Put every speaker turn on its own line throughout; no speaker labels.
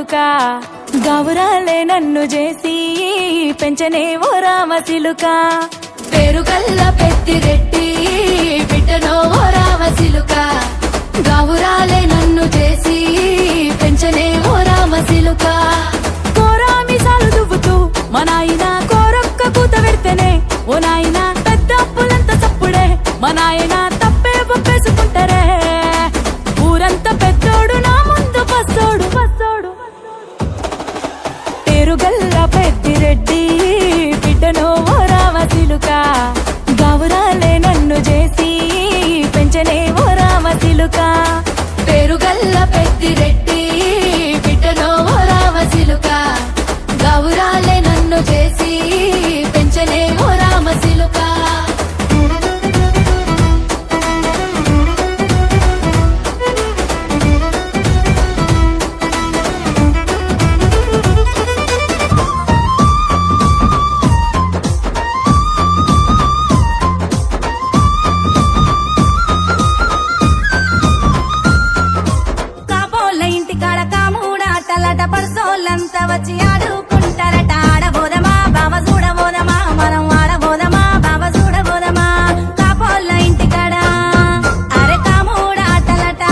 చిలుక గౌరాలే నన్ను చేసి పెంచనే ఓ రామ చిలుక
పేరుగల్ల పెద్దిరెడ్డి బిడ్డనో ఓ రామ చిలుక గౌరాలే నన్ను చేసి పెంచనే ఓ రామ చిలుక
కోరామిసాలు దువ్వుతూ మా నాయన కోరొక్క కూత పెడితేనే ఓ నాయన పెద్ద అప్పులంత చప్పుడే మా నాయన తప్పే ఒప్పేసుకుంటారే ఊరంతా పెద్దోడు నా ముందు బస్సోడు బస్సోడు పేరుగల్ల పెద్దిరెడ్డి బిడ్డనో ఓ రామ చిలుక గౌరాలే నన్ను చేసి పెంచనే ఓ రామ చిలుక
పేరుగల్ల పెద్దిరెడ్డి బిడ్డనో ఓ రామ చిలుక గౌరాలే నన్ను చేసి పెంచనే ఓ రామ చిలుక
కాపోళ్ళ ఇంటికాడ కాముడాటలట పర్సోళ్ళంతా వచ్చి ఆడుకుంటారట ఆడబోదమా బావ చూడబోదమా మనం ఆడబోదమా బావ చూడబోదమా కాపోళ్ళ ఇంటికాడ అరే కాముడాటలట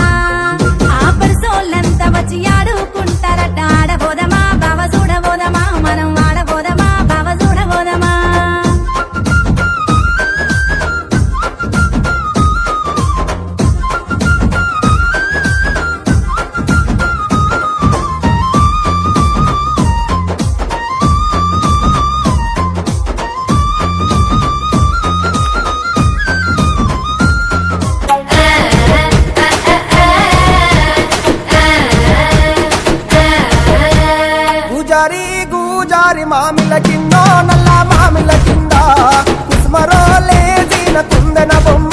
ఆ పర్సోళ్ళంతా వచ్చి ఆడుకుంటారట ఆడబోదమా బావ చూడబోదమా మనం ఆడబోదమా బావ చూడబోదమా
గుజారి గుజారి మామిల కింద నల్ల మామిల కింద కుస్మరోలే జీన తుందెన బొమ్మ